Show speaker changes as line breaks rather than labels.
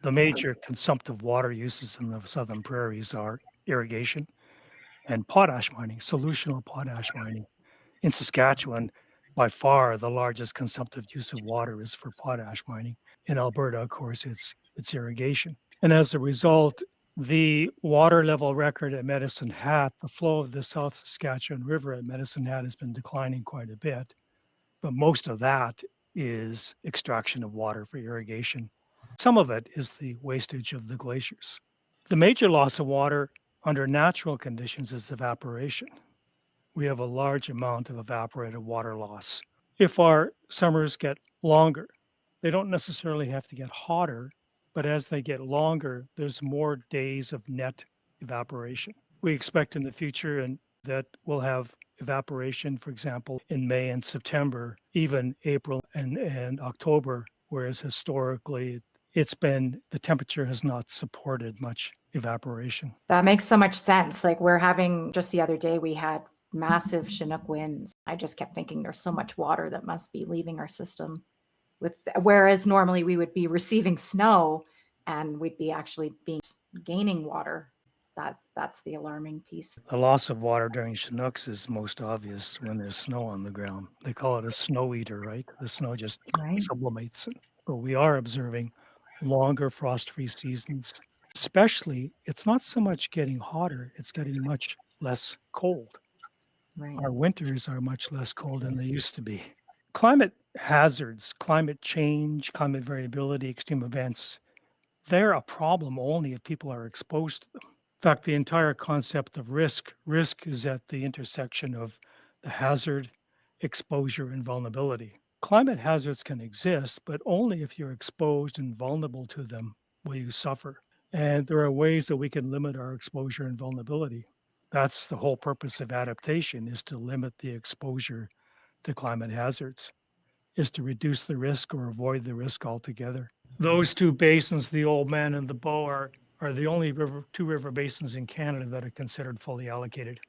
The major consumptive water uses in the southern prairies are irrigation and potash mining, solutional potash mining. In Saskatchewan, by far the largest consumptive use of water is for potash mining. In Alberta, of course, it's irrigation. And as a result, the water level record at Medicine Hat, the flow of the South Saskatchewan River at Medicine Hat has been declining quite a bit, but most of that is extraction of water for irrigation. Some of it is the wastage of the glaciers. The major loss of water under natural conditions is evaporation. We have a large amount of evaporated water loss. If our summers get longer, they don't necessarily have to get hotter, but as they get longer, there's more days of net evaporation. We expect in the future and that we'll have evaporation, for example, in May and September, even April and October, whereas historically it's been the temperature has not supported much evaporation.
That makes so much sense. Like we're having just the other day, we had massive Chinook winds. I just kept thinking there's so much water that must be leaving our system. Whereas normally we would be receiving snow and we'd be actually being gaining water. That's the alarming piece.
The loss of water during Chinooks is most obvious when there's snow on the ground. They call it a snow eater, right? The snow just
Right.
sublimates it. But we are observing longer frost-free seasons. Especially, it's not so much getting hotter, it's getting much less cold.
Right.
Our winters are much less cold than they used to be. Climate hazards, climate change, climate variability, extreme events, they're a problem only if people are exposed to them. In fact, the entire concept of risk is at the intersection of the hazard, exposure, and vulnerability. Climate hazards can exist, but only if you're exposed and vulnerable to them will you suffer. And there are ways that we can limit our exposure and vulnerability. That's the whole purpose of adaptation, is to limit the exposure to climate hazards, is to reduce the risk or avoid the risk altogether. Those two basins, the Oldman and the Bow, are the only two river basins in Canada that are considered fully allocated.